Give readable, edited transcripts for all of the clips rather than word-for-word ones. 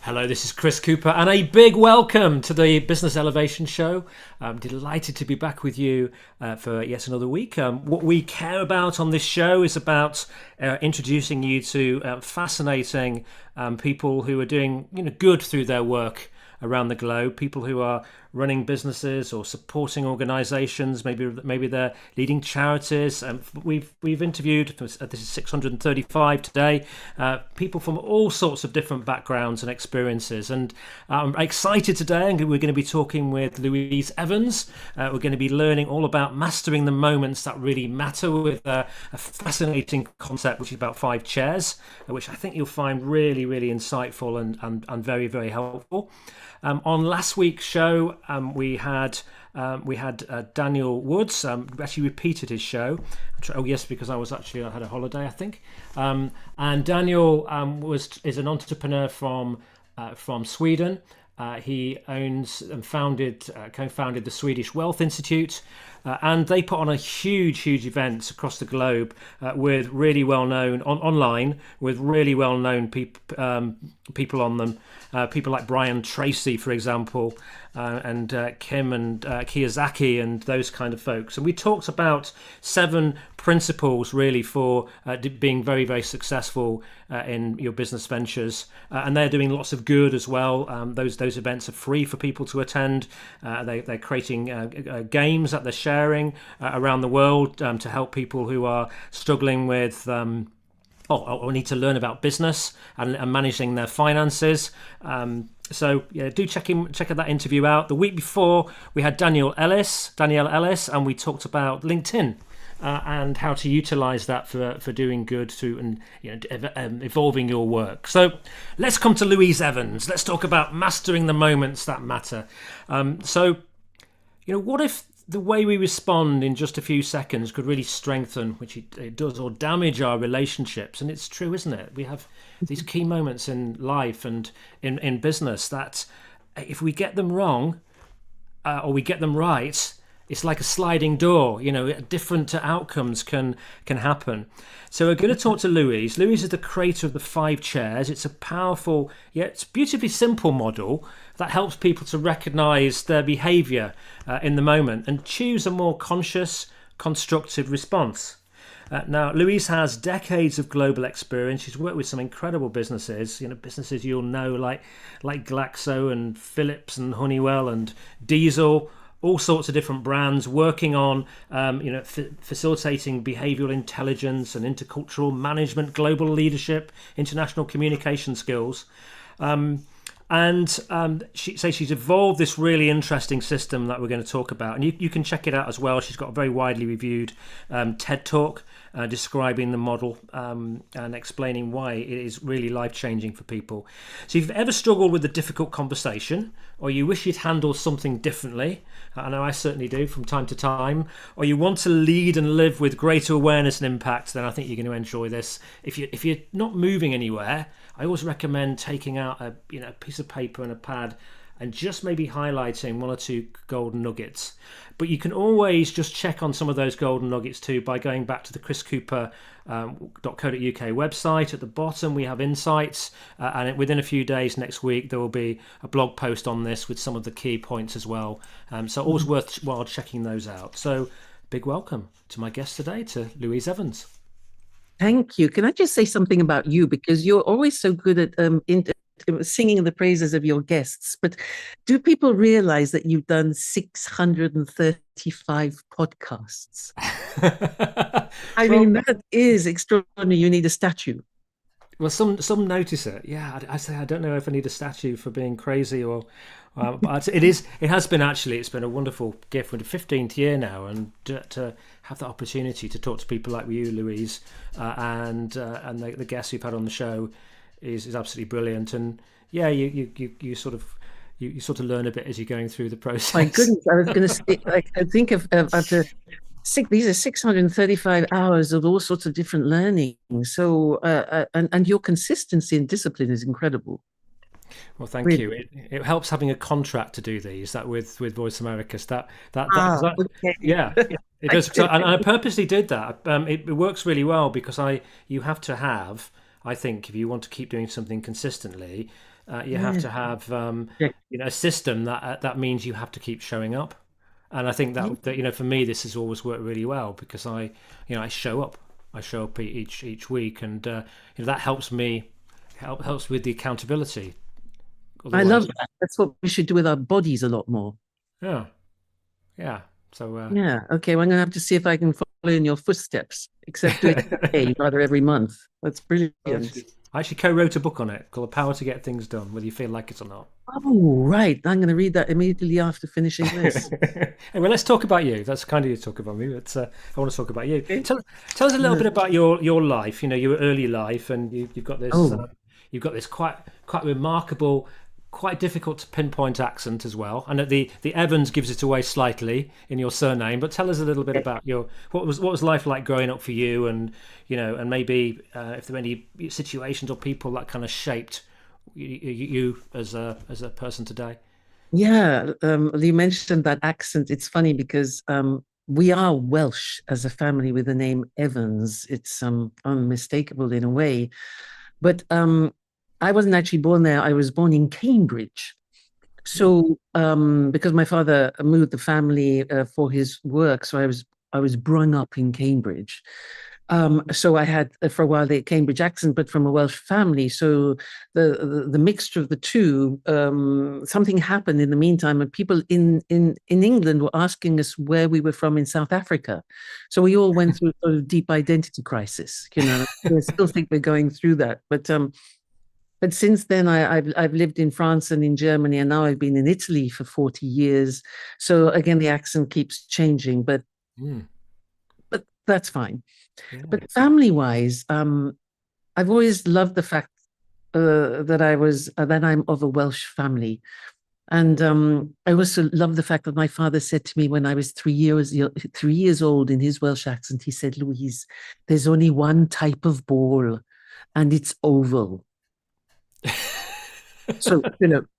Hello, this is Chris Cooper, and a big welcome to the Business Elevation Show. I'm delighted to be back with you for yet another week. What we care about on this show is about introducing you to fascinating people who are doing good through their work around the globe, people who are running businesses or supporting organizations, maybe they're leading charities. We've interviewed, this is 635 today, people from all sorts of different backgrounds and experiences, and I'm excited today, and we're going to be talking with Louise Evans. We're going to be learning all about mastering the moments that really matter with a fascinating concept which is about 5 chairs, which I think you'll find really, really insightful and very, very helpful. On last week's show, we had Daniel Woods. We actually repeated his show. Yes, because I had a holiday, I think. And Daniel is an entrepreneur from Sweden. He owns and co-founded the Swedish Wealth Institute, and they put on a huge event across the globe with really well-known online with really well-known people on them. People like Brian Tracy, for example, and Kim and Kiyosaki and those kind of folks. And we talked about 7 principles really for being very, very successful in your business ventures. And they're doing lots of good as well. Those events are free for people to attend. They're creating games that they're sharing around the world to help people who are struggling with or need to learn about business and managing their finances. So yeah, do check that interview out. The week before we had Danielle Ellis, and we talked about LinkedIn and how to utilize that for doing good through and evolving your work. So let's come to Louise Evans. Let's talk about mastering the moments that matter. What if the way we respond in just a few seconds could really strengthen, which it does, or damage our relationships? And it's true, isn't it? We have these key moments in life and in business that if we get them wrong or we get them right, it's like a sliding door. Different outcomes can happen. So we're going to talk to Louise. Louise is the creator of the 5 chairs. It's a powerful, yet it's beautifully simple model that helps people to recognize their behavior in the moment and choose a more conscious, constructive response. Now, Louise has decades of global experience. She's worked with some incredible businesses, businesses you'll know like Glaxo and Philips and Honeywell and Diesel, all sorts of different brands, working on facilitating behavioral intelligence and intercultural management, global leadership, international communication skills. She's evolved this really interesting system that we're going to talk about, and you can check it out as well. She's got a very widely reviewed TED Talk describing the model and explaining why it is really life-changing for people. So if you've ever struggled with a difficult conversation, or you wish you'd handled something differently, I know I certainly do from time to time, or you want to lead and live with greater awareness and impact, then I think you're going to enjoy this. If you're not moving anywhere, I always recommend taking out a piece of paper and a pad and just maybe highlighting 1 or 2 golden nuggets. But you can always just check on some of those golden nuggets too by going back to the chriscooper.co.uk website. At the bottom we have insights, and within a few days next week there will be a blog post on this with some of the key points as well. So always worthwhile checking those out. So big welcome to my guest today, to Louise Evans. Thank you. Can I just say something about you? Because you're always so good at singing the praises of your guests. But do people realize that you've done 635 podcasts? I mean, that is extraordinary. You need a statue. Well, some notice it. Yeah, I say I don't know if I need a statue for being crazy or. But it's been a wonderful gift. We're in the 15th year now, and to have the opportunity to talk to people like you, Louise, and the guests we've had on the show is absolutely brilliant. And yeah, you sort of learn a bit as you're going through the process. My goodness, I was going to say, I think of after these are 635 hours of all sorts of different learning. So and your consistency and discipline is incredible. Well, thank you. It helps having a contract to do these. That with Voice America, okay. Yeah, it does. And I purposely did that. It works really well because you have to have I think if you want to keep doing something consistently, you have Yeah. to have Yeah. a system that means you have to keep showing up. And I think that for me this has always worked really well because I show up. I show up each week, and that helps me helps with the accountability. I love Otherwise, that. That's what we should do with our bodies a lot more. yeah, yeah. So Yeah. Okay. Well, I'm gonna have to see if I can follow in your footsteps, except do it every day rather every month. That's brilliant. I actually co-wrote a book on it called "The Power to Get Things Done," whether you feel like it or not. Oh, right. I'm going to read that immediately after finishing this. Anyway, let's talk about you. That's kind of you to talk about me, but I want to talk about you. Okay. Tell us a little Uh, bit about your life. Your early life, and oh, you've got this quite remarkable, quite difficult to pinpoint accent as well. And the Evans gives it away slightly in your surname. But tell us a little bit okay. about what was life like growing up for you, and and maybe if there were any situations or people that kind of shaped you as a person today. Yeah. You mentioned that accent. It's funny because we are Welsh as a family with the name Evans. It's unmistakable in a way. But I wasn't actually born there. I was born in Cambridge. Hmm. So, because my father moved the family for his work, so I was brought up in Cambridge. So I had for a while the Cambridge accent, but from a Welsh family. So the mixture of the two, something happened in the meantime, and people in England were asking us where we were from in South Africa. So we all went through a sort of deep identity crisis. I still think we're going through that, but since then, I've lived in France and in Germany, and now I've been in Italy for 40 years. So again, the accent keeps changing, Hmm. but that's fine. Yeah. But family wise, I've always loved the fact that I'm of a Welsh family, and I also love the fact that my father said to me when I was 3 years old in his Welsh accent, he said, "Louise, there's only one type of ball, and it's oval." So,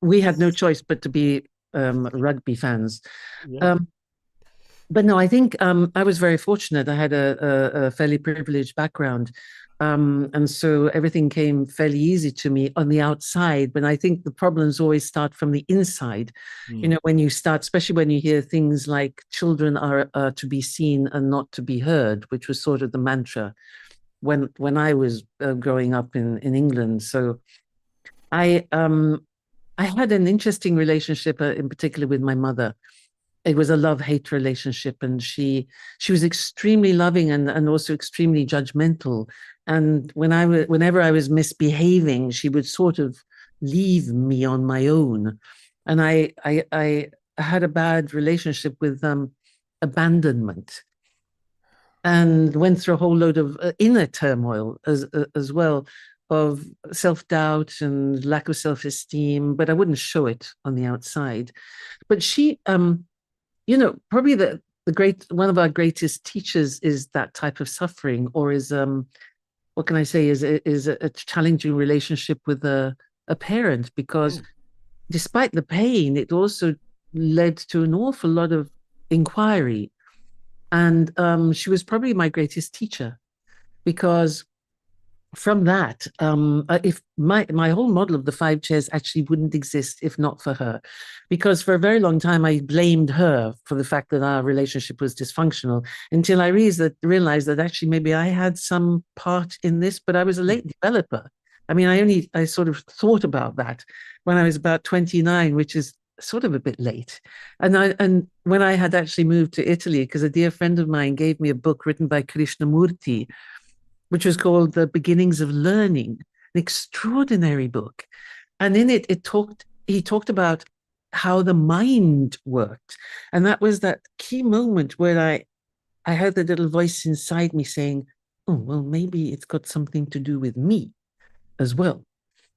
we had no choice but to be rugby fans. Yeah. Um, but no, I think I was very fortunate. I had a fairly privileged background. And so everything came fairly easy to me on the outside. But I think the problems always start from the inside. Hmm. When you start, especially when you hear things like children are to be seen and not to be heard, which was sort of the mantra when I was growing up in England. So I I had an interesting relationship, in particular with my mother. It was a love-hate relationship, and she was extremely loving and also extremely judgmental. And whenever I was misbehaving, she would sort of leave me on my own. And I had a bad relationship with abandonment, and went through a whole load of inner turmoil as well, of self-doubt and lack of self-esteem, but I wouldn't show it on the outside. But she, probably the great one of our greatest teachers is that type of suffering, or is what can I say, is a challenging relationship with a parent, because despite the pain, it also led to an awful lot of inquiry. And she was probably my greatest teacher, because from that, if my whole model of the five chairs actually wouldn't exist if not for her, because for a very long time I blamed her for the fact that our relationship was dysfunctional, until I realized that actually maybe I had some part in this, but I was a late developer. I mean, I sort of thought about that when I was about 29, which is sort of a bit late. And when I had actually moved to Italy, because a dear friend of mine gave me a book written by Krishnamurti, which was called The Beginnings of Learning, an extraordinary book. And in it, he talked about how the mind worked. And that was that key moment where I heard the little voice inside me saying, "Oh, well, maybe it's got something to do with me as well."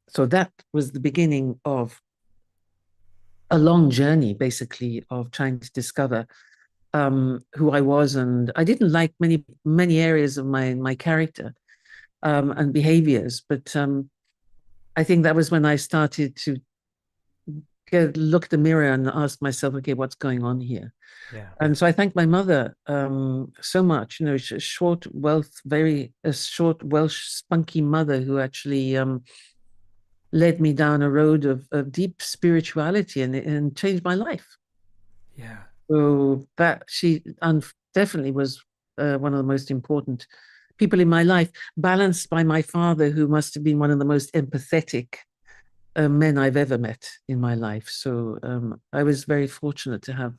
So that was the beginning of a long journey, basically, of trying to discover who I was. And I didn't like many areas of my character and behaviors. But I think that was when I started to look at the mirror and ask myself, okay, what's going on here? Yeah. And so I thank my mother so much. You know, a short Welsh spunky mother who actually led me down a road of deep spirituality and changed my life. Yeah. So that definitely was one of the most important people in my life, balanced by my father, who must have been one of the most empathetic men I've ever met in my life. So I was very fortunate to have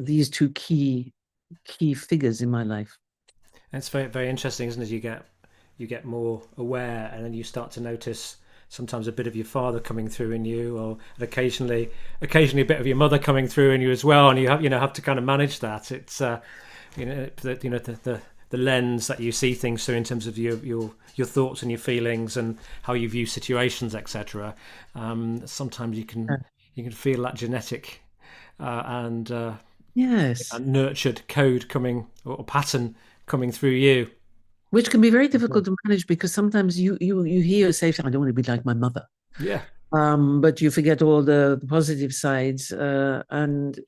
these two key figures in my life. It's very very interesting, isn't it? You get more aware, and then you start to notice sometimes a bit of your father coming through in you, or occasionally a bit of your mother coming through in you as well, and you have to kind of manage that. It's the lens that you see things through in terms of your thoughts and your feelings and how you view situations, etc. Sometimes you can feel that genetic Yes, and nurtured code coming or pattern coming through you. which can be very difficult to manage because sometimes you hear yourself, I don't want to be like my mother. Yeah. But you forget all the positive sides, and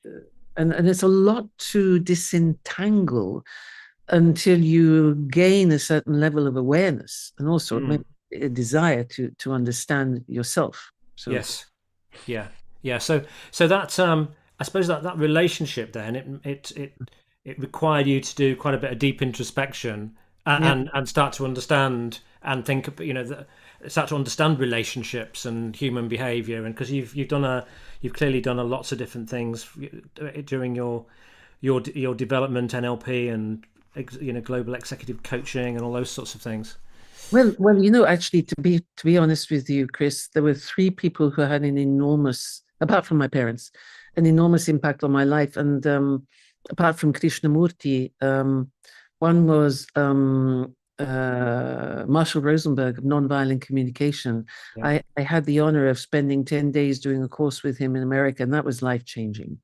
it's a lot to disentangle until you gain a certain level of awareness and also Mm. maybe a desire to understand yourself. So Yes. Yeah. Yeah. So that I suppose that relationship then it required you to do quite a bit of deep introspection yeah, and start to understand and think start to understand relationships and human behavior, and because you've clearly done lots of different things during your development, NLP and global executive coaching and all those sorts of things. actually, to be honest with you, Chris, there were three people who had an enormous, apart from my parents, an enormous impact on my life. And apart from Krishnamurti, one was Marshall Rosenberg of Nonviolent Communication. Yeah. I had the honor of spending 10 days doing a course with him in America, and that was life-changing.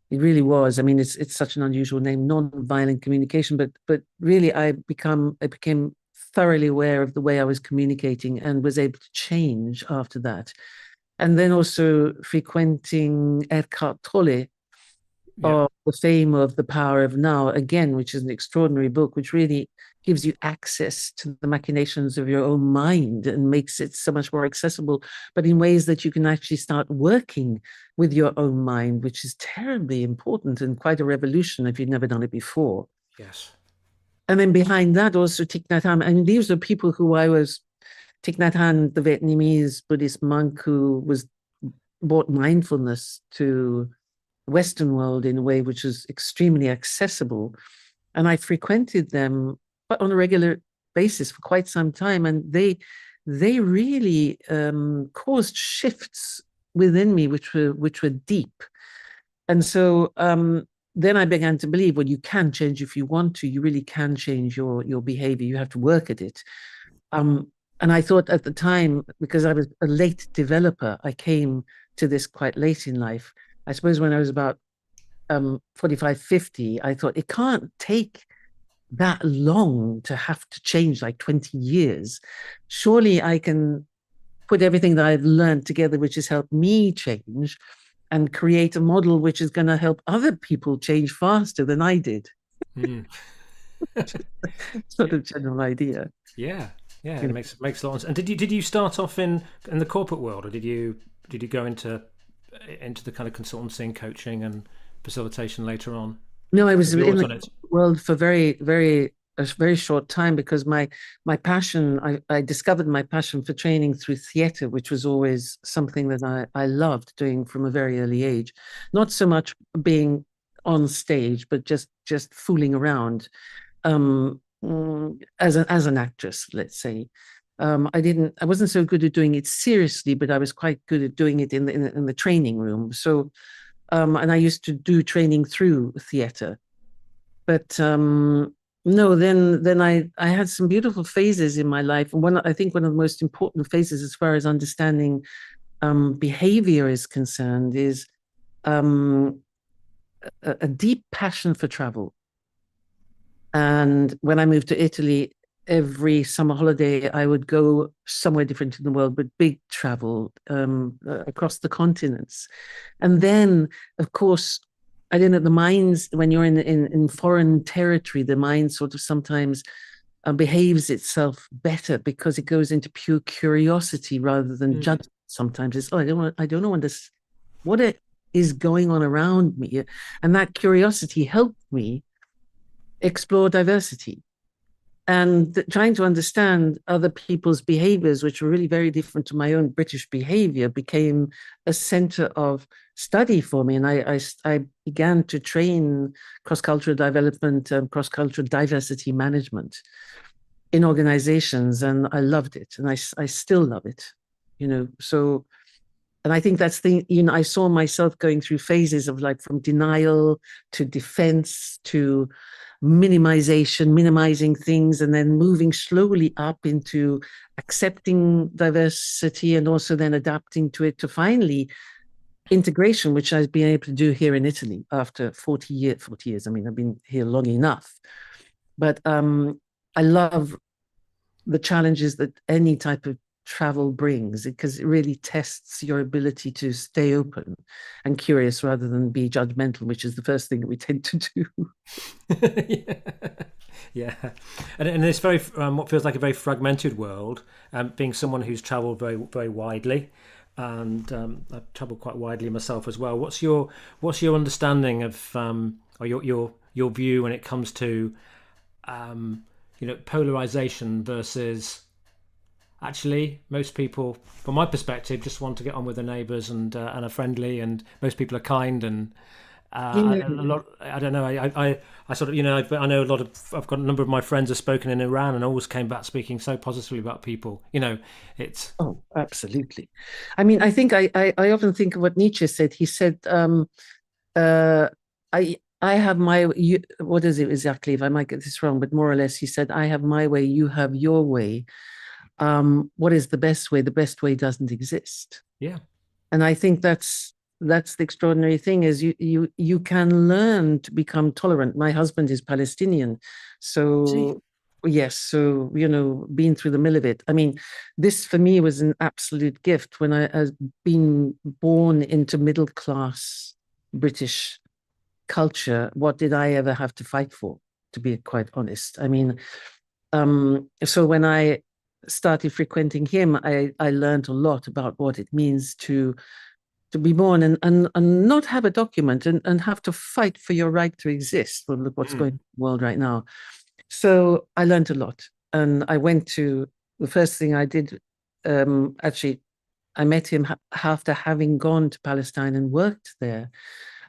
It really was. I mean, it's such an unusual name, non-violent communication, but really I became thoroughly aware of the way I was communicating and was able to change after that. And then also frequenting Eckhart Tolle, Yeah. of the fame of The Power of Now, again, which is an extraordinary book, which really gives you access to the machinations of your own mind and makes it so much more accessible, but in ways that you can actually start working with your own mind, which is terribly important and quite a revolution if you've never done it before. Yes. And then behind that, also Thich Nhat Hanh. And these are people who Thich Nhat Hanh, the Vietnamese Buddhist monk who brought mindfulness to Western world in a way which is extremely accessible. And I frequented them on a regular basis for quite some time. And they really caused shifts within me, which were deep. And so then I began to believe, well, you can change if you want to. You really can change your behavior. You have to work at it. And I thought at the time, because I was a late developer, I came to this quite late in life. I suppose when I was about 45, 50, I thought it can't take that long to have to change, like 20 years. Surely I can put everything that I've learned together, which has helped me change, and create a model which is going to help other people change faster than I did. Mm. Sort of general idea. Yeah, yeah, You it know. makes a lot of sense. And did you start off in the corporate world, or did you go into the kind of consultancy and coaching and facilitation later on? No, I was Have you in always the done it? world for a very short time because my passion, I discovered my passion for training through theatre, which was always something that I loved doing from a very early age. Not so much being on stage, but just fooling around as an actress, let's say. I wasn't so good at doing it seriously, but I was quite good at doing it in the training room. So and I used to do training through theatre. But no, then I had some beautiful phases in my life, and I think one of the most important phases, as far as understanding behavior is concerned, is um, a deep passion for travel. And when I moved to Italy, every summer holiday, I would go somewhere different in the world, but big travel across the continents. And then, of course, I don't know, the minds, when you're in foreign territory, the mind sort of sometimes behaves itself better because it goes into pure curiosity rather than Mm. judgment. Sometimes it's, oh, I don't know what it is going on around me. And that curiosity helped me explore diversity and trying to understand other people's behaviors, which were really very different to my own British behavior, became a center of study for me. And I began to train cross-cultural development, cross-cultural diversity management in organizations, and I loved it. And I still love it, so, and I think that's I saw myself going through phases of like from denial to defense to minimizing things, and then moving slowly up into accepting diversity and also then adapting to it to finally integration, which I've been able to do here in Italy after 40 years. I mean, I've been here long enough, but I love the challenges that any type of travel brings because it really tests your ability to stay open and curious rather than be judgmental, which is the first thing that we tend to do. Yeah. Yeah, and in this very what feels like a very fragmented world, being someone who's travelled very very widely, and I've travelled quite widely myself as well. What's your understanding of or your view when it comes to polarization versus actually most people, from my perspective, just want to get on with their neighbours and are friendly, and most people are kind and You a know, lot. I don't know. I sort of I know a lot of. I've got a number of my friends have spoken in Iran and always came back speaking so positively about people. It's oh, absolutely. I mean, I think I often think of what Nietzsche said. He said, uh, I have my, what is it exactly? If I might get this wrong, but more or less, he said, I have my way, you have your way. What is the best way? The best way doesn't exist. yeah. And I think that's the extraordinary thing is you can learn to become tolerant. My husband is Palestinian, See. so yes, so being through the middle of it. I mean, this for me was an absolute gift when I has been born into middle class British culture. What did I ever have to fight for? To be quite honest, I mean, so when I started frequenting him, I learned a lot about what it means to be born and not have a document and have to fight for your right to exist. Well, look what's going on Mm. in the world right now. So I learned a lot. And I went to the first thing I did, actually, I met him after having gone to Palestine and worked there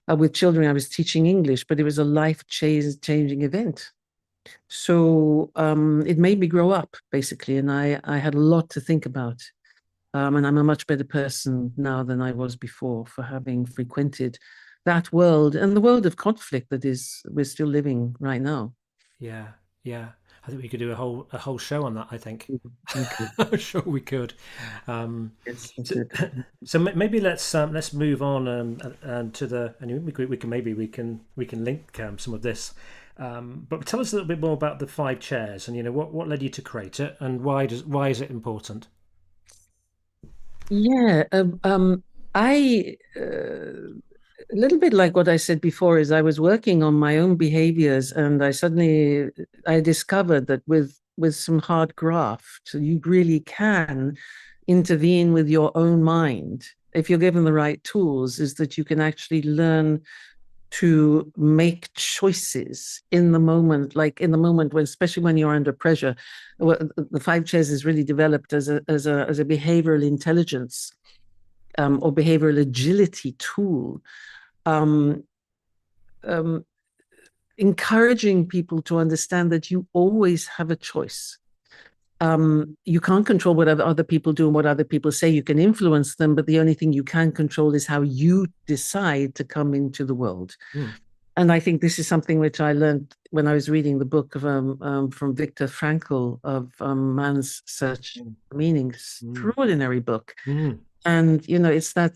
with children. I was teaching English, but it was a life-changing event. So it made me grow up, basically. And I had a lot to think about. And I'm a much better person now than I was before for having frequented that world and the world of conflict that is we're still living right now. Yeah. Yeah. I think we could do a whole show on that. I think. We could. I'm sure we could. Um, Yes, we so, could. so maybe let's move on to the and we can link some of this. But tell us a little bit more about the five chairs and what led you to create it and why is it important? Yeah, I a little bit like what I said before is I was working on my own behaviors, and I discovered that with some hard graft, you really can intervene with your own mind if you're given the right tools. Is that you can actually learn to make choices in the moment, like in the moment when, especially when you're under pressure. The five chairs is really developed as a behavioral intelligence or behavioral agility tool, um, um, encouraging people to understand that you always have a choice. You can't control what other people do and what other people say. You can influence them, but the only thing you can control is how you decide to come into the world. Mm. And I think this is something which I learned when I was reading the book of from Viktor Frankl of Man's Search Mm. for Meaning. Mm. Extraordinary book. Mm. And it's that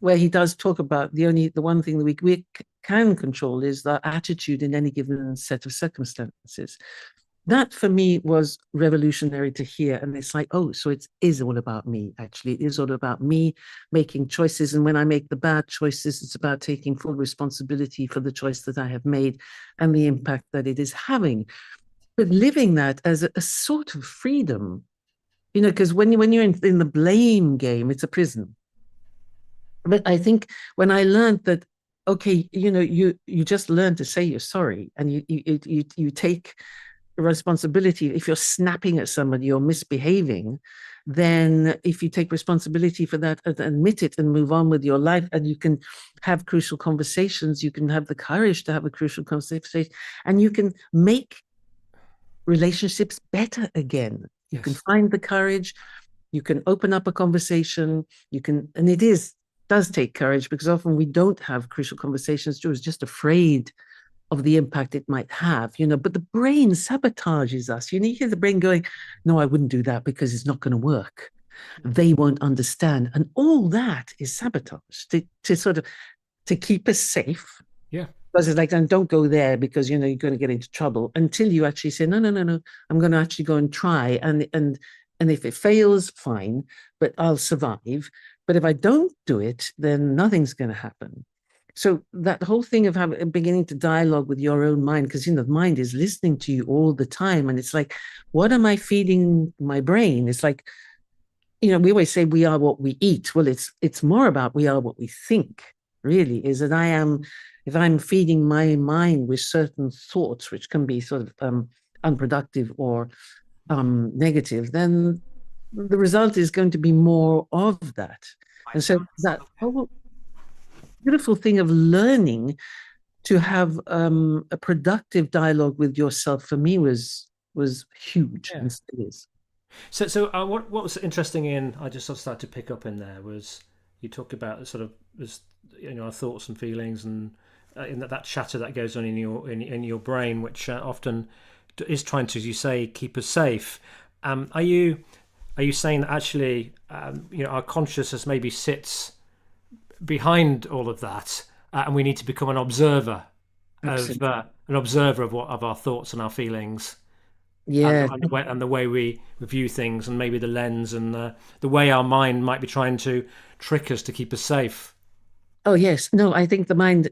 where he does talk about the one thing that we can control is the attitude in any given set of circumstances. that for me was revolutionary to hear. And it's like, oh, so it is all about me, actually. It is all about me making choices. And when I make the bad choices, it's about taking full responsibility for the choice that I have made and the impact that it is having. But living that as a sort of freedom, because when you're in the blame game, it's a prison. But I think when I learned that, okay, you just learn to say you're sorry, and you take responsibility. If you're snapping at somebody or misbehaving, then if you take responsibility for that and admit it and move on with your life, and you can have crucial conversations, you can have the courage to have a crucial conversation, and you can make relationships better again. You can find the courage, you can open up a conversation, and it does take courage, because often we don't have crucial conversations. We're just afraid of the impact it might have, but the brain sabotages us. You hear the brain going, no, I wouldn't do that because it's not going to work. They won't understand. And all that is sabotage to sort of, to keep us safe. Yeah. Because it's like, and don't go there because, you're going to get into trouble, until you actually say, no, I'm going to actually go and try. And if it fails, fine, but I'll survive. But if I don't do it, then nothing's going to happen. So that whole thing of beginning to dialogue with your own mind, because the mind is listening to you all the time, and it's like, what am I feeding my brain? It's like, we always say we are what we eat. Well, it's more about we are what we think. Really, is that if I'm feeding my mind with certain thoughts, which can be sort of unproductive or negative, then the result is going to be more of that. And so that whole beautiful thing of learning to have a productive dialogue with yourself, for me, was huge, and still is. So what was interesting I just sort of started to pick up in there was you talked about sort of our thoughts and feelings, and in that chatter that goes on in your brain, which often is trying to, as you say, keep us safe. Are you saying that actually our consciousness maybe sits behind all of that, and we need to become an observer of our thoughts and our feelings, and the way we view things, and maybe the lens and the way our mind might be trying to trick us to keep us safe? Oh yes, no, I think the mind,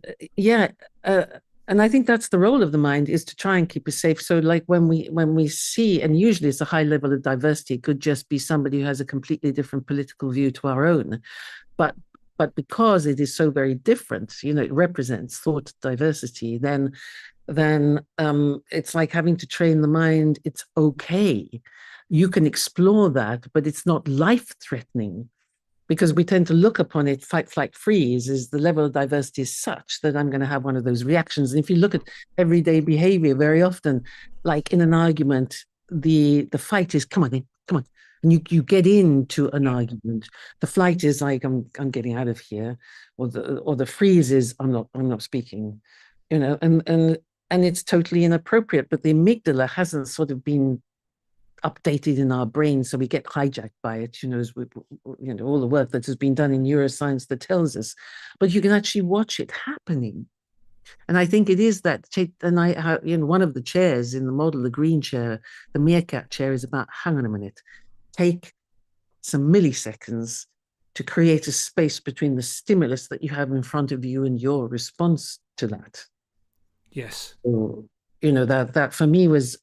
and I think that's the role of the mind, is to try and keep us safe. So like when we see, and usually it's a high level of diversity, it could just be somebody who has a completely different political view to our own, but because it is so very different, it represents thought diversity, then it's like having to train the mind. It's okay. You can explore that, but it's not life-threatening, because we tend to look upon it, fight, flight, freeze, is the level of diversity is such that I'm going to have one of those reactions. And if you look at everyday behavior, very often, like in an argument, the fight is, come on, and you get into an argument. The flight is like, I'm getting out of here, or the freeze is, I'm not speaking, and it's totally inappropriate. But the amygdala hasn't sort of been updated in our brain, so we get hijacked by it. All the work that has been done in neuroscience that tells us, but you can actually watch it happening. And I think it is that. And one of the chairs in the model, the green chair, the meerkat chair, is about, hang on a minute, take some milliseconds to create a space between the stimulus that you have in front of you and your response to that. Yes. So, that for me is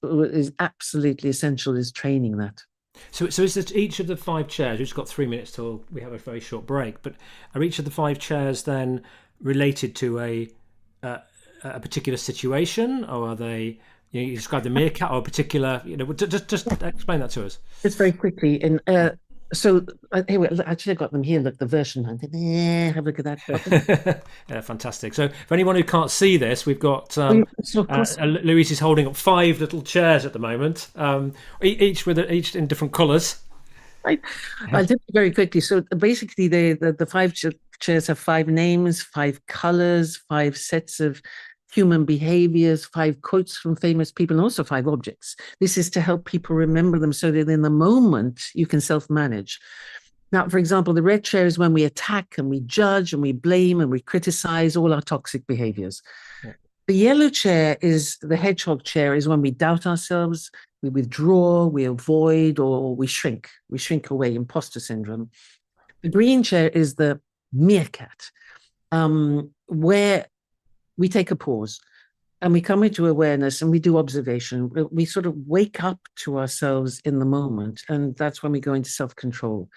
absolutely essential, is training that. So is it each of the 5 chairs? We've just got 3 minutes till we have a very short break, but are each of the 5 chairs then related to a particular situation, or are they? You describe the meerkat, or a particular. Just explain that to us. Just very quickly, and so anyway, actually, I got them here. Look, the version. Have a look at that. Yeah, fantastic. So, for anyone who can't see this, we've got Louise is holding up 5 little chairs at the moment, each in different colours. I'll tell you very quickly. So basically, the 5 chairs have 5 names, 5 colours, 5 sets of human behaviors, 5 quotes from famous people, and also 5 objects. This is to help people remember them, so that in the moment you can self-manage. Now, for example, the red chair is when we attack and we judge and we blame and we criticize, all our toxic behaviors. Yeah. The yellow chair is the hedgehog chair, is when we doubt ourselves, we withdraw, we avoid, or we shrink. We shrink away, imposter syndrome. The green chair is the meerkat, where we take a pause and we come into awareness and we do observation. We sort of wake up to ourselves in the moment. And that's when we go into self-control,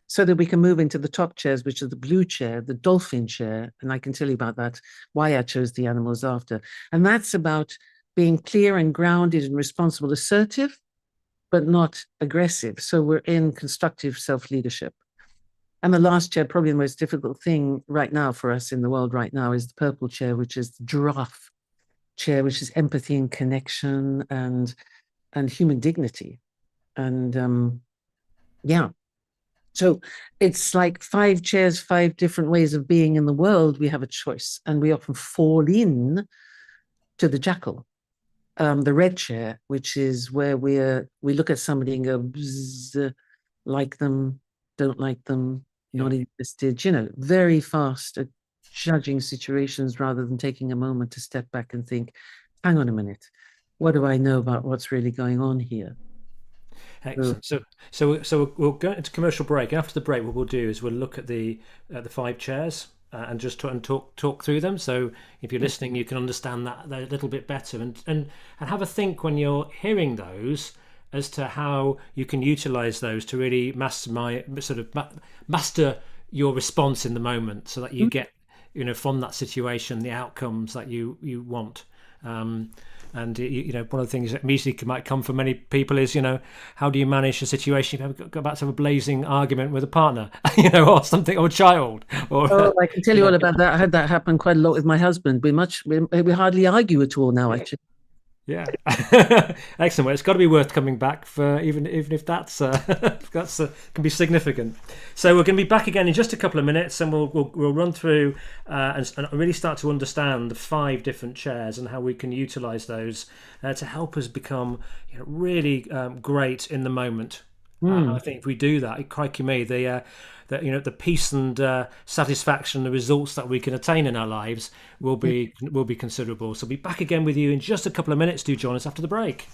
so that we can move into the top chairs, which are the blue chair, the dolphin chair. And I can tell you about that, why I chose the animals after. And that's about being clear and grounded and responsible, assertive, but not aggressive. So we're in constructive self-leadership. And the last chair, probably the most difficult thing right now for us in the world right now, is the purple chair, which is the giraffe chair, which is empathy and connection and human dignity. And yeah, so it's like 5 chairs, 5 different ways of being in the world. We have a choice, and we often fall in to the jackal, the red chair, which is where we look at somebody and go, bzz, like them, don't like them, Yeah. not interested. Very fast at judging situations rather than taking a moment to step back and think, hang on a minute, what do I know about what's really going on here? So, Excellent. So we'll go into commercial break. After the break, what we'll do is we'll look at the 5 chairs and just try and talk through them. So if you're listening, you can understand that a little bit better and have a think when you're hearing those as to how you can utilize those to really master your response in the moment, so that you get from that situation the outcomes that you want. And one of the things that immediately might come for many people is, how do you manage a situation if you've got about to have a blazing argument with a partner, or something, or a child, or oh, I can tell you all about that. I had that happen quite a lot with my husband. We hardly argue at all now, actually. yeah. Excellent. Well, it's got to be worth coming back for, even if that's can be significant. So we're going to be back again in just a couple of minutes, and we'll run through and really start to understand the 5 different chairs and how we can utilize those to help us become really great in the moment. I think if we do that, crikey me, the peace and satisfaction, the results that we can attain in our lives will be considerable. So I'll be back again with you in just a couple of minutes. Do join us after the break.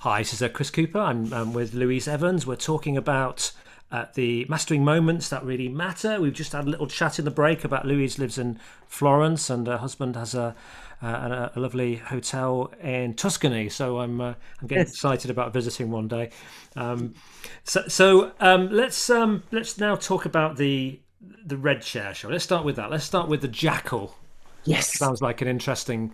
Hi, this is Chris Cooper. I'm with Louise Evans. We're talking about the mastering moments that really matter. We've just had a little chat in the break about Louise lives in Florence and her husband has a lovely hotel in Tuscany. So I'm getting Yes. excited about visiting one day. Let's now talk about the red chair show. Let's start with that. Let's start with the jackal. Yes. Sounds like an interesting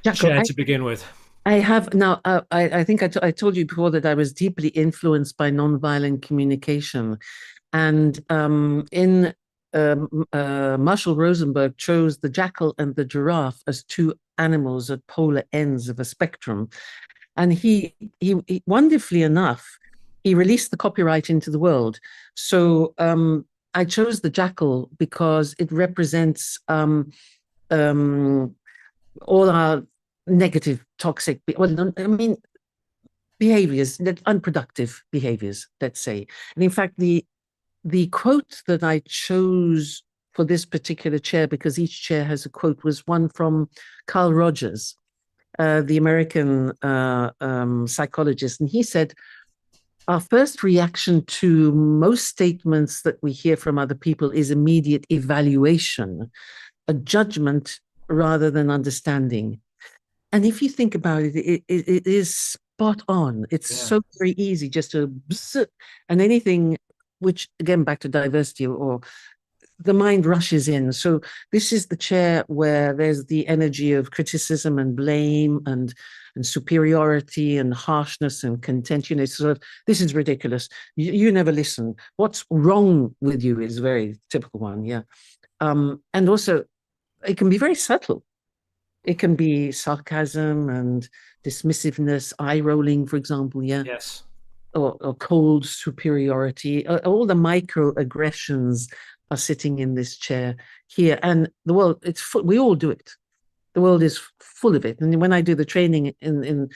Jackal, chair to begin with. I have now. I think I told you before that I was deeply influenced by nonviolent communication, and in Marshall Rosenberg chose the jackal and the giraffe as two animals at polar ends of a spectrum, and he wonderfully enough, he released the copyright into the world. So I chose the jackal because it represents um, all our negative, toxic, well, I mean, behaviors, unproductive behaviors, let's say. And in fact, the quote that I chose for this particular chair, because each chair has a quote, was one from Carl Rogers, the American psychologist. And he said, our first reaction to most statements that we hear from other people is immediate evaluation, a judgment rather than understanding. And if you think about it, it is spot on. It's Yeah. so very easy just to, and anything, which again, back to diversity, or the mind rushes in. So this is the chair where there's the energy of criticism and blame and superiority and harshness and contention. It's sort of, this is ridiculous. You never listen. What's wrong with you is a very typical one. Yeah. And also, it can be very subtle. It can be sarcasm and dismissiveness, eye rolling, for example. Yeah. Yes. Or cold superiority. All the microaggressions are sitting in this chair here. And the world, it's full, we all do it. The world is full of it. And when I do the training in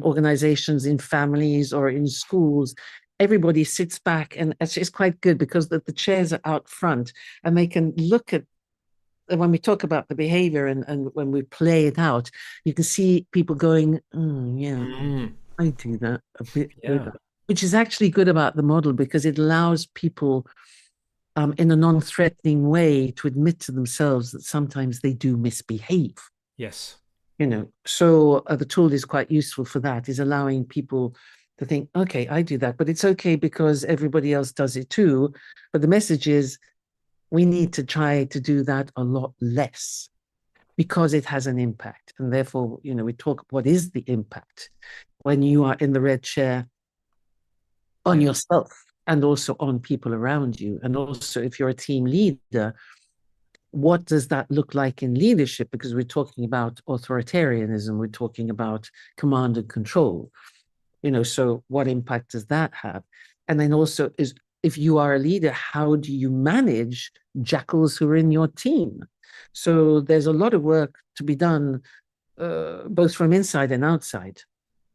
organizations, in families, or in schools, everybody sits back, and it's quite good because the chairs are out front and they can look at, when we talk about the behavior and when we play it out, you can see people going, yeah, Mm, I do that a bit yeah. later, which is actually good about the model because it allows people in a non-threatening way to admit to themselves that sometimes they do misbehave. Yes. So the tool is quite useful for that, is allowing people to think, okay, I do that, but it's okay because everybody else does it too. But the message is we need to try to do that a lot less because it has an impact. And therefore, we talk, what is the impact when you are in the red chair on Yeah. yourself and also on people around you? And also, if you're a team leader, what does that look like in leadership? Because we're talking about authoritarianism, we're talking about command and control. So what impact does that have? And then also, is if you are a leader, how do you manage jackals who are in your team? So there's a lot of work to be done, both from inside and outside,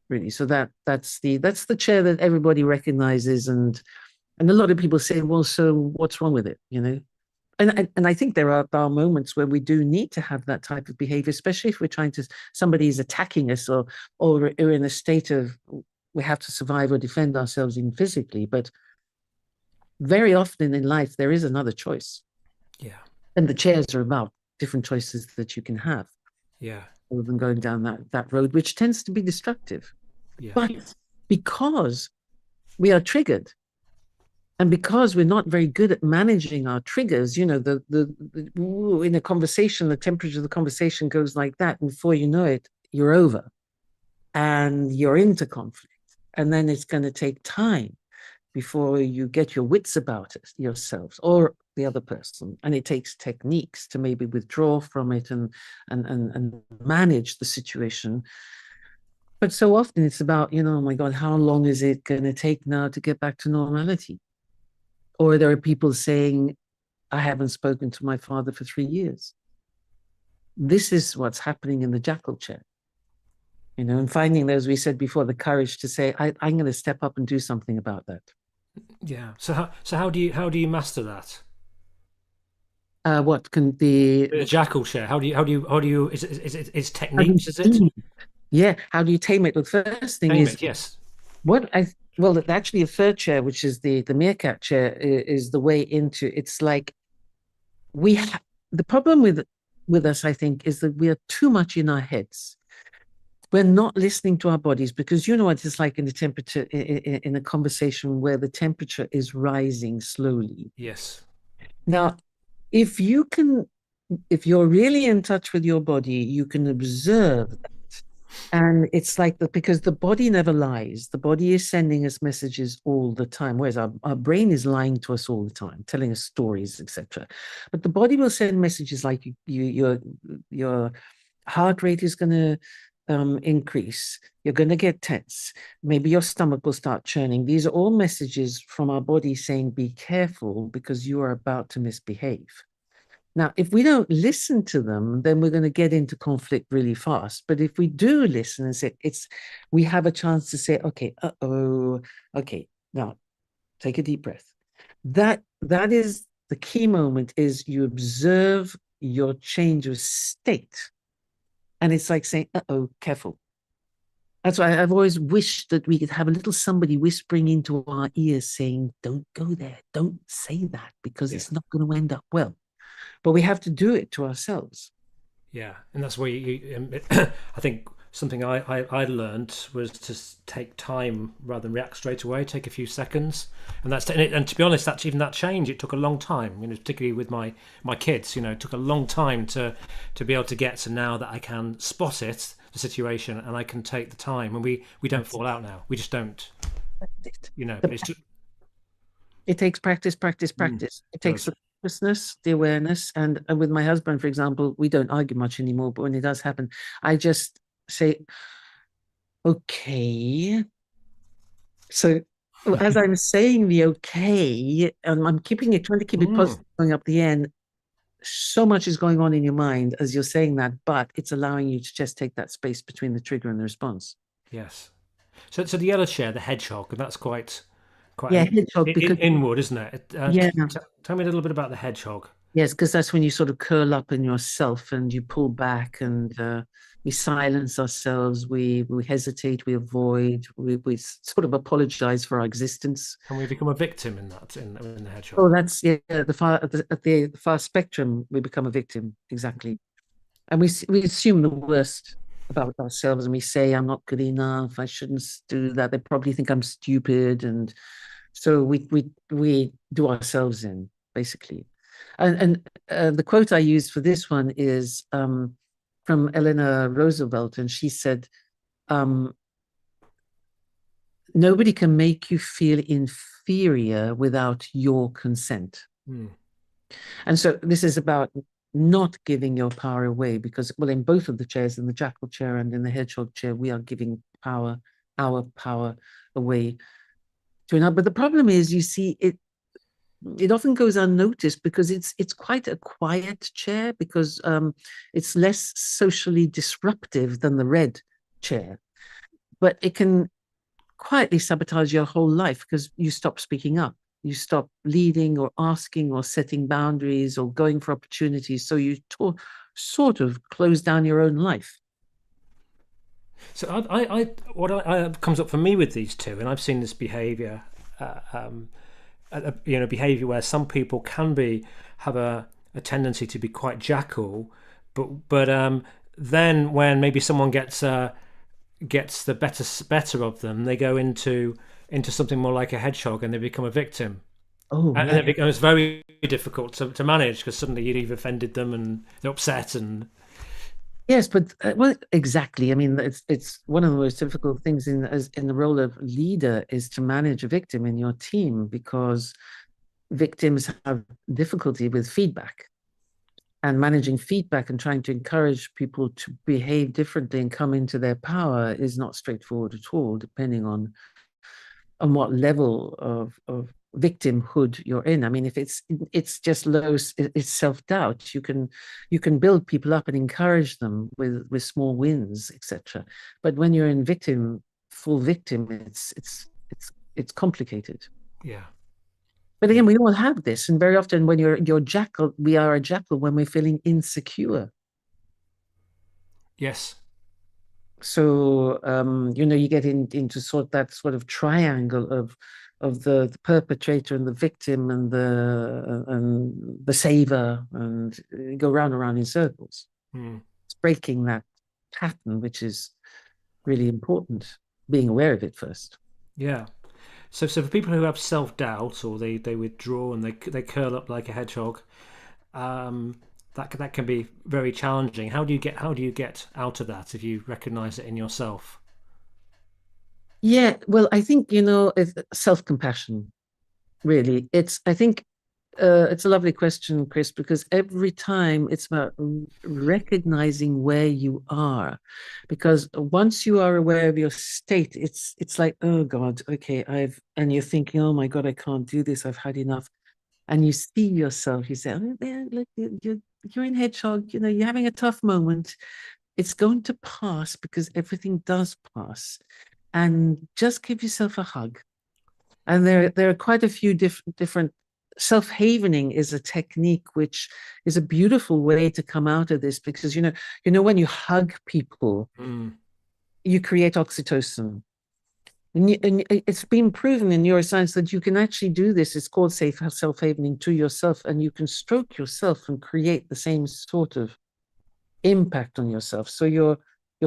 really. So that's the chair that everybody recognizes, and a lot of people say, well, so what's wrong with it? And I think there are moments where we do need to have that type of behavior, especially if we're trying to, somebody is attacking us, or we're in a state of, we have to survive or defend ourselves in physically. But very often in life, there is another choice. Yeah. And the chairs are about different choices that you can have Yeah. rather than going down that road, which tends to be destructive. Yeah. But because we are triggered, and because we're not very good at managing our triggers, in a conversation, the temperature of the conversation goes like that, and before you know it, you're over and you're into conflict. And then it's going to take time before you get your wits about it yourselves or the other person. And it takes techniques to maybe withdraw from it and manage the situation. But so often it's about, oh my God, how long is it going to take now to get back to normality? Or there are people saying, I haven't spoken to my father for 3 years. This is what's happening in the jackal chair. And finding, as we said before, the courage to say, I'm going to step up and do something about that. Yeah. So how do you master that? What can the The jackal share. How do you is how do techniques? Is it? you Yeah, how do you tame it? The first thing Name is it, yes. what I well, actually, a third chair, which is the meerkat chair, is the way into. It's like we ha the problem with us, I think, is that we are too much in our heads. We're not listening to our bodies because you know what it's like in the temperature in a conversation where the temperature is rising slowly. Yes. Now, if you can, if you're really in touch with your body, you can observe that. And it's like that because the body never lies. The body is sending us messages all the time, whereas our brain is lying to us all the time, telling us stories, etc. But the body will send messages like your heart rate is going to increase. You're going to get tense. Maybe your stomach will start churning. These are all messages from our body saying, be careful because you are about to misbehave. Now, if we don't listen to them, then we're going to get into conflict really fast. But if we do listen and say, we have a chance to say, okay, okay, now take a deep breath. That is the key moment is you observe your change of state. And it's like saying, careful. That's why I've always wished that we could have a little somebody whispering into our ears saying, don't go there, don't say that, because Yeah. it's not going to end up well. But we have to do it to ourselves. Yeah, and that's where I think something I learned was to take time rather than react straight away. Take a few seconds, and and to be honest, that's even that change. It took a long time, particularly with my kids. It took a long time to be able to get to now that I can spot the situation, and I can take the time. And we don't fall out now. We just don't. It. But it's just, It takes practice, practice, mm, practice. It takes does. the consciousness, the awareness. And with my husband, for example, we don't argue much anymore. But when it does happen, I just say, okay. So as I'm saying the okay, and I'm keeping it, trying to keep it Mm, positive going up the end, so much is going on in your mind as you're saying that, but it's allowing you to just take that space between the trigger and the response. yes. So the yellow chair, the hedgehog, and that's quite Yeah, an hedgehog, because inward, isn't it? yeah, Tell me a little bit about the hedgehog. yes, because that's when you sort of curl up in yourself and you pull back and we silence ourselves, we hesitate, we avoid, we sort of apologize for our existence. And we become a victim in that in the Oh, hedgehog. that's yeah, the far at the far spectrum, we become a victim, exactly. And we assume the worst about ourselves and we say, I'm not good enough, I shouldn't do that. They probably think I'm stupid. And so we do ourselves in, basically. And the quote I used for this one is from Eleanor Roosevelt, and she said, um, "Nobody can make you feel inferior without your consent." Hmm. And so this is about not giving your power away, because, well, in both of the chairs, in the jackal chair and in the hedgehog chair, we are giving our power away to another. But the problem is, you see, it often goes unnoticed because it's quite a quiet chair, because it's less socially disruptive than the red chair, but it can quietly sabotage your whole life because you stop speaking up, you stop leading or asking or setting boundaries or going for opportunities, so you sort of close down your own life. So what comes up for me with these two, and I've seen this behaviour, behaviour where some people can have a tendency to be quite jackal, but then when maybe someone gets the better of them, they go into something more like a hedgehog, and they become a victim. Oh And yeah. it becomes very difficult to manage because suddenly you've offended them and they're upset. And Yes, but well, exactly. I mean, it's one of the most difficult things in the role of leader is to manage a victim in your team, because victims have difficulty with feedback, and managing feedback and trying to encourage people to behave differently and come into their power is not straightforward at all, depending on what level of victimhood you're in. I mean, if it's just low, it's self-doubt. You can build people up and encourage them with small wins, etc. But when you're in full victim, it's complicated. yeah, But yeah, again, we all have this, and very often when you're jackal, we are a jackal when we're feeling insecure. yes, So you get into that sort of triangle of the perpetrator and the victim and the saver, and you go round and round in circles. Mm. It's breaking that pattern, which is really important. Being aware of it first. Yeah. So for people who have self-doubt or they withdraw and they curl up like a hedgehog, that can be very challenging. How do you get out of that if you recognize it in yourself? Yeah, well, I think it's self-compassion. Really, I think it's a lovely question, Chris, because every time it's about recognizing where you are. Because once you are aware of your state, it's like, oh God, okay, and you're thinking, oh my God, I can't do this. I've had enough. And you see yourself, you say, oh, yeah, look, you're in hedgehog, you're having a tough moment. It's going to pass because everything does pass. And just give yourself a hug. And there are quite a few different self-havening is a technique which is a beautiful way to come out of this, because when you hug people, Mm. you create oxytocin. And it's been proven in neuroscience that you can actually do this. It's called safe self-havening to yourself, and you can stroke yourself and create the same sort of impact on yourself. So you're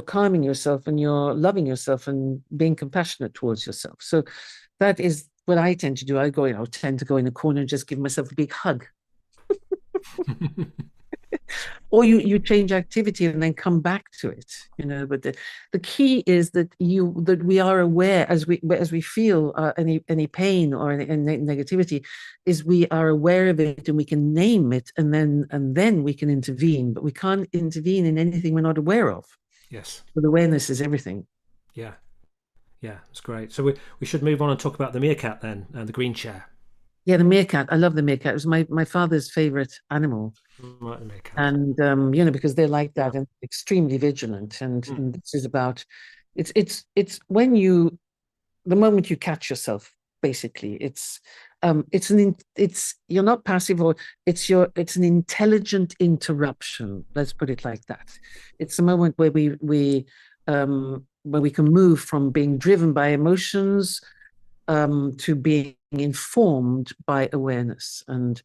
calming yourself and you're loving yourself and being compassionate towards yourself. So that is what I tend to do. Tend to go in a corner and just give myself a big hug. Or you change activity and then come back to it. But the key is that we are aware as we feel any pain or any negativity, is we are aware of it and we can name it, and then we can intervene. But we can't intervene in anything we're not aware of. Yes. But awareness is everything. Yeah. Yeah. It's great. So we should move on and talk about the meerkat then, and the green chair. Yeah, the meerkat. I love the meerkat. It was my father's favorite animal. Right, the meerkat. And because they're like that and extremely vigilant. Mm. And this is about it's when you the moment you catch yourself, basically. It's you're not passive, or it's an intelligent interruption. Let's put it like that. It's a moment where we can move from being driven by emotions, to being informed by awareness. And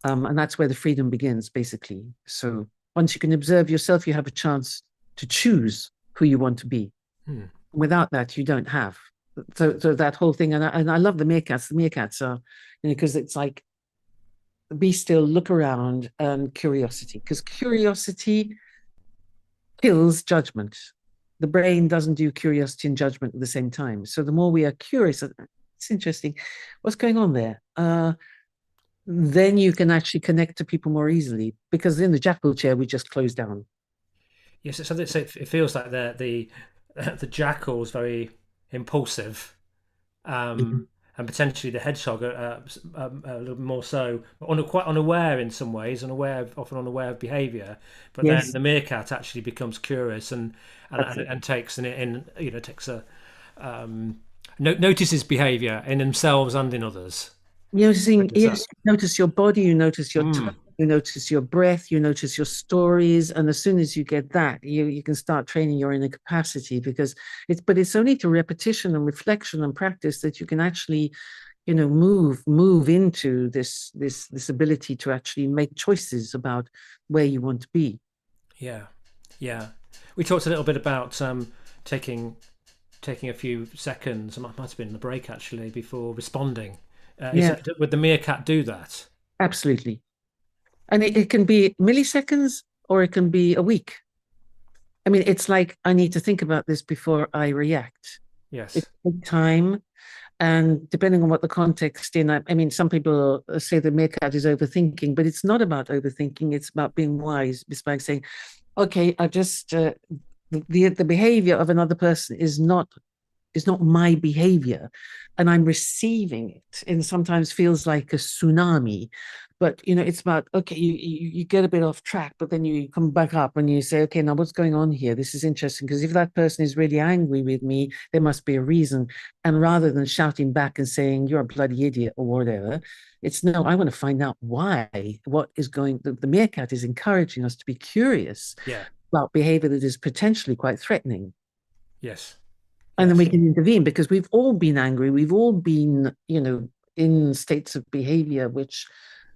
that's where the freedom begins, basically. So once you can observe yourself, you have a chance to choose who you want to be. Mm. Without that, you don't have. So that whole thing, and I love the meerkats. The meerkats are, because it's like, be still, look around, and curiosity. Because curiosity kills judgment. The brain doesn't do curiosity and judgment at the same time. So the more we are curious, it's interesting. What's going on there? Then you can actually connect to people more easily, because in the jackal chair we just close down. Yes. So it feels like the jackal is very impulsive, Mhm. and potentially the hedgehog a little more so, quite unaware in some ways, often unaware of behaviour. But then Yes, the meerkat actually becomes curious that's it. and takes a notices behaviour in themselves and in others. Noticing, Picks up. yes, you notice your body, you notice your Mm. touch, you notice your breath, you notice your stories, and as soon as you get that, you can start training your inner capacity, because it's only through repetition and reflection and practice that you can actually, move into this ability to actually make choices about where you want to be. Yeah, yeah. We talked a little bit about taking taking a few seconds. It might have been in the break actually before responding. Yeah, Would the meerkat do that? absolutely. And it can be milliseconds or it can be a week. I mean, it's like, I need to think about this before I react. It Yes. takes time. And depending on what the context in, I mean, some people say the meerkat is overthinking, but it's not about overthinking. It's about being wise. It's by saying, okay, the behavior of another person is not my behavior, and I'm receiving it, and sometimes feels like a tsunami. But it's about, okay, you get a bit off track, but then you come back up and you say, okay, now what's going on here? This is interesting, because if that person is really angry with me, there must be a reason. And rather than shouting back and saying you're a bloody idiot or whatever, it's, no, I want to find out why. What is going? The meerkat is encouraging us to be curious Yeah. about behavior that is potentially quite threatening. Yes. And then we Yes. can intervene because we've all been angry. We've all been, in states of behavior which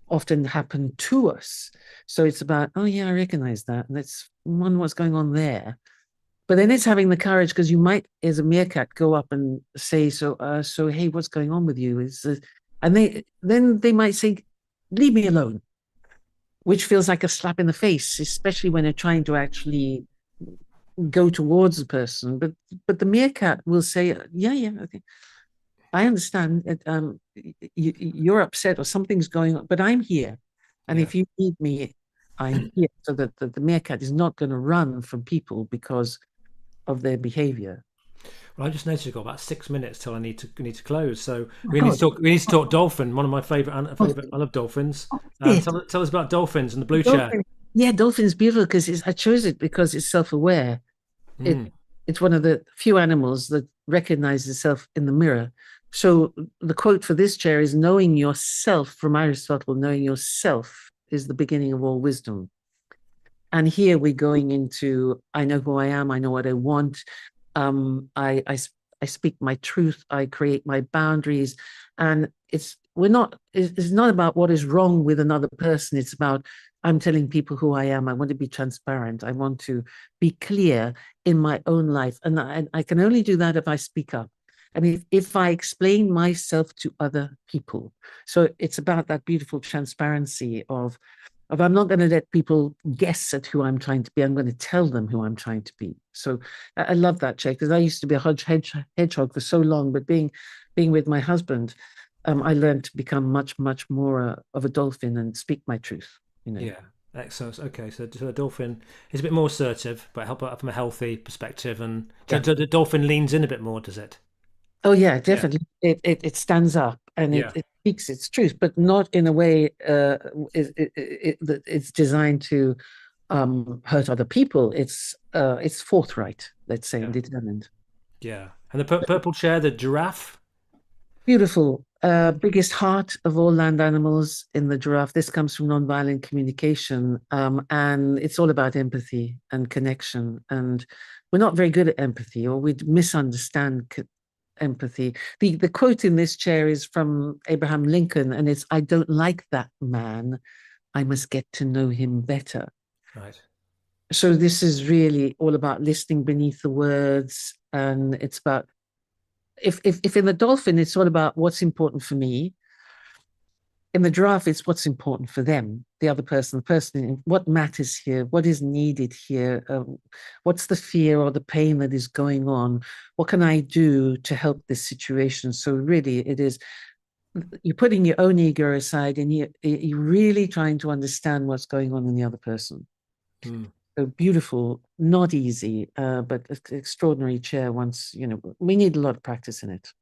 often happen to us. So it's about, oh yeah, I recognize that. And let's wonder what's going on there. But then it's having the courage because you might, as a meerkat, go up and say, so hey, what's going on with you? And they might say, leave me alone, which feels like a slap in the face, especially when they're trying to actually go towards the person. But the meerkat will say, yeah, okay, I understand. You're upset or something's going on, but I'm here, and Yeah. if you need me, I'm here. So that the meerkat is not going to run from people because of their behavior. Well, I just noticed we've got about 6 minutes till I need to close. So Oh my God. we need to talk dolphin. One of my Oh, favorite. I love dolphins. it. Tell us about dolphins and the blue chair. Dolphin. Yeah, dolphin's beautiful because I chose it because it's self-aware. It Mm, it's one of the few animals that recognizes itself in the mirror. So the quote for this chair is knowing yourself from Aristotle, knowing yourself is the beginning of all wisdom. And here we're going into I know who I am, I know what I want. I speak my truth, I create my boundaries. And it's not about what is wrong with another person. It's about I'm telling people who I am. I want to be transparent. I want to be clear in my own life. And I can only do that if I speak up. And if I explain myself to other people. So it's about that beautiful transparency of I'm not going to let people guess at who I'm trying to be. I'm going to tell them who I'm trying to be. So I love that, Jake, because I used to be a hedgehog for so long, but being with my husband, I learned to become much more of a dolphin and speak my truth. You know. yeah. Excellent. Okay, so the dolphin is a bit more assertive, but help out from a healthy perspective. And so Yeah. the dolphin leans in a bit more, does it? Oh yeah, Yeah. definitely. It stands up and Yeah. it speaks its truth, but not in a way that it's designed to hurt other people. It's forthright, let's say, and Yeah. determined. Yeah. And the purple chair, the giraffe. Beautiful. Biggest heart of all land animals in the giraffe. This comes from nonviolent communication, and it's all about empathy and connection. And we're not very good at empathy, or we misunderstand empathy. The quote in this chair is from Abraham Lincoln, and it's, "I don't like that man. I must get to know him better." Right. So this is really all about listening beneath the words, and it's about if in the dolphin it's all about what's important for me. In the giraffe, it's what's important for them, the other person, the person, what matters here, what is needed here, what's the fear or the pain that is going on, what can I do to help this situation? So really, it is you're putting your own ego aside and you're really trying to understand what's going on in the other person. Mm. So beautiful, not easy, but extraordinary chair. Once we need a lot of practice in it.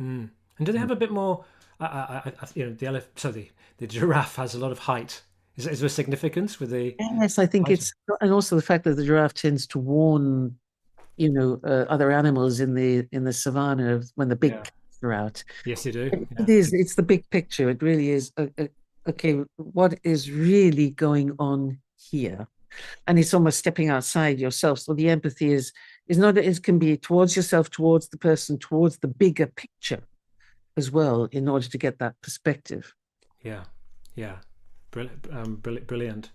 Mm. And do they have a bit more? The the giraffe has a lot of height. Is there significance with the Yes, I think height? it's, and also the fact that the giraffe tends to warn, other animals in the savannah when the big Yeah. cats are out. Yes, you do. It Yeah. is. It's the big picture. It really is. Okay, what is really going on here? And it's almost stepping outside yourself. So the empathy is not. It can be towards yourself, towards the person, towards the bigger picture as well, in order to get that perspective. Yeah. Yeah. Brilliant. Brilliant.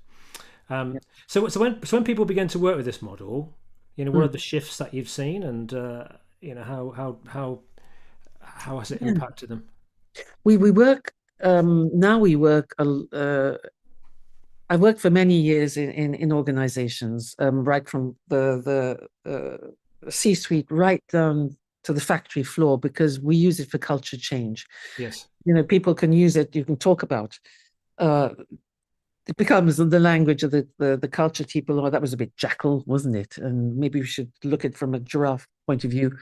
Yeah. So when people begin to work with this model, what are Mm. the shifts that you've seen, and how has it Yeah. impacted them? We work now. We work. I worked for many years in organizations, right from the C-suite right down to the factory floor, because we use it for culture change. Yes. People can use it. You can talk about. Uh, it becomes the language of the culture people. Oh, that was a bit jackal, wasn't it? And maybe we should look at it from a giraffe point of view.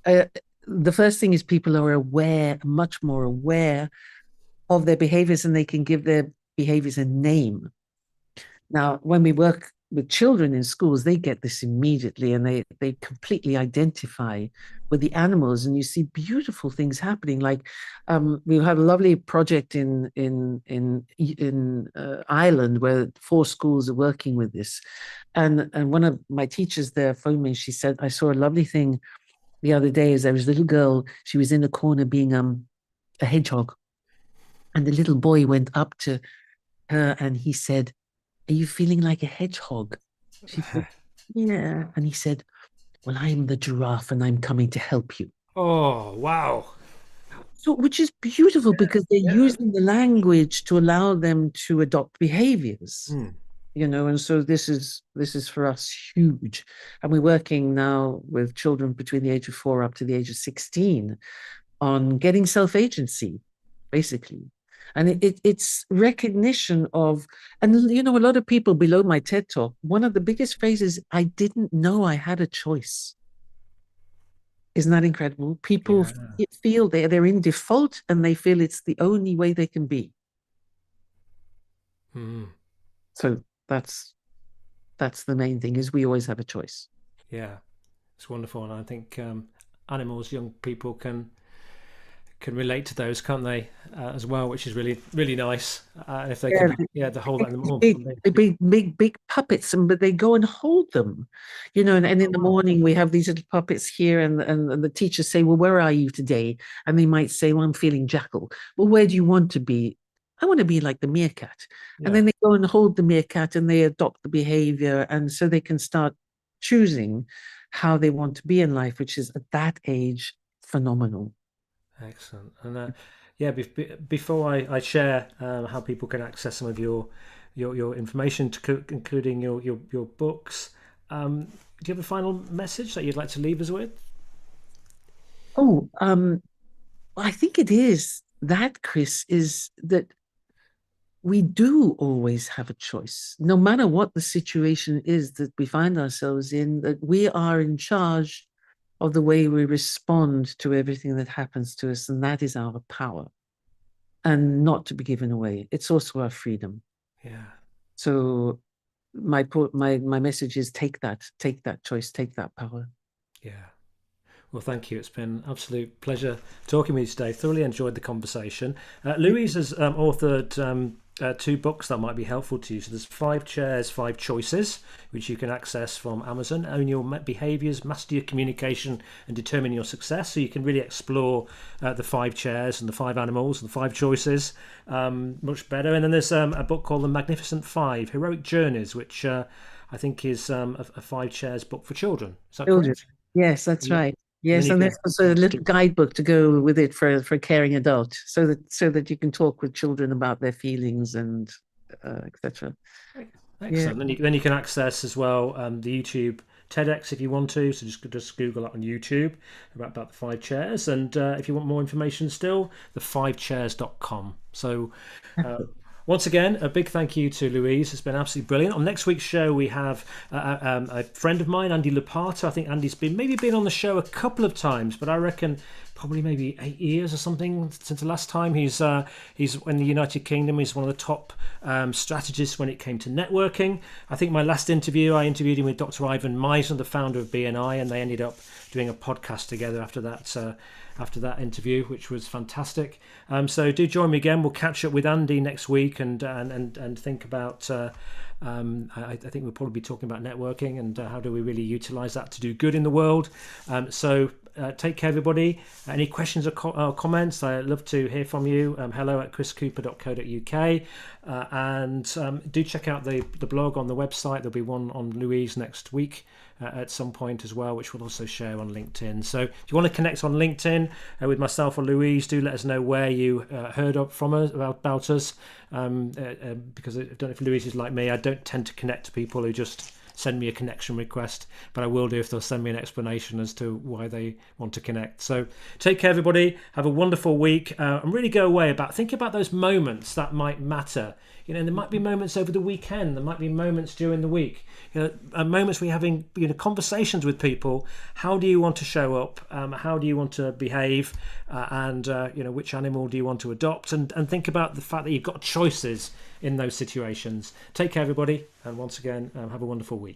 Uh, the first thing is people are aware, much more aware of their behaviors, and they can give their behaviors a name. Now, when we work with children in schools, they get this immediately, and they completely identify with the animals, and you see beautiful things happening. Like we had a lovely project in Ireland where 4 schools are working with this, and one of my teachers there phoned me. She said, "I saw a lovely thing the other day. As there was a little girl, she was in a corner being a hedgehog, and the little boy went up to her and he said, 'Are you feeling like a hedgehog?' She said, 'Yeah.' And he said, 'Well, I'm the giraffe and I'm coming to help you.'" Oh, wow. So, which is beautiful because they're Yeah. using the language to allow them to adopt behaviors, Mm. and so this is for us huge. And we're working now with children between the age of 4 up to the age of 16 on getting self-agency, basically. And it's recognition of, and a lot of people below my TED talk, one of the biggest phrases, "I didn't know I had a choice." Isn't that incredible? People Yeah. feel they're in default and they feel it's the only way they can be. Mm. So that's the main thing, is we always have a choice. Yeah. It's wonderful, and I think animals, young people can relate to those, can't they, as well, which is really really nice. If they Yeah, can, yeah, to hold that in the more. big puppets, but they go and hold them, and in Oh, the wow. morning we have these little puppets here, and the teachers say, "Well, where are you today?" And they might say, "Well, I'm feeling jackal." "Well, where do you want to be?" "I want to be like the meerkat." And Yeah. then they go and hold the meerkat and they adopt the behavior, and so they can start choosing how they want to be in life, which is at that age phenomenal. Excellent. And yeah, before I share how people can access some of your information, including your books, do you have a final message that you'd like to leave us with? Oh, I think it is that, Chris, is that we do always have a choice, no matter what the situation is that we find ourselves in, that we are in charge of the way we respond to everything that happens to us. And that is our power, and not to be given away. It's also our freedom. Yeah. So my message is, take that choice, take that power. Yeah. Well, thank you. It's been an absolute pleasure talking with you today. Thoroughly enjoyed the conversation. Louise has authored 2 books that might be helpful to you. So there's 5 Chairs, 5 Choices, which you can access from Amazon. Own Your Behaviours, Master Your Communication, and Determine Your Success. So you can really explore the 5 chairs and the 5 animals and the 5 choices much better. And then there's a book called The Magnificent Five, Heroic Journeys, which I think is a 5 chairs book for children. Is that Children. correct? Yes, that's Yeah. right. And then Yes, you and can there's also a little guidebook to go with it for a caring adult, so that you can talk with children about their feelings and etc. Yeah. excellent. Then you can access as well the YouTube TEDx if you want to. So just Google that on YouTube about the 5 chairs. And if you want more information still, the5chairs.com. So once again, a big thank you to Louise. It's been absolutely brilliant. On next week's show, we have a friend of mine, Andy Lupata. I think Andy's been on the show a couple of times, but I reckon probably maybe 8 years or something since the last time. He's in the United Kingdom. He's one of the top strategists when it came to networking. I think my last interview, I interviewed him with Dr. Ivan Meisner, the founder of BNI, and they ended up doing a podcast together after that interview, which was fantastic. So do join me again. We'll catch up with Andy next week and think about. I think we'll probably be talking about networking and how do we really utilize that to do good in the world. So take care, everybody. Any questions or comments? I'd love to hear from you. hello@chriscooper.co.uk. And do check out the blog on the website. There'll be one on Louise next week at some point as well, which we'll also share on LinkedIn. So if you want to connect on LinkedIn with myself or Louise, do let us know where you heard from us about us, because I don't know if Louise is like me. I don't tend to connect to people who just send me a connection request, but I will do if they'll send me an explanation as to why they want to connect. So take care, everybody. Have a wonderful week, and really go away think about those moments that might matter. There might be moments over the weekend. There might be moments during the week. Moments where you're having conversations with people. How do you want to show up? How do you want to behave? And which animal do you want to adopt? And think about the fact that you've got choices in those situations. Take care, everybody, and once again, have a wonderful week.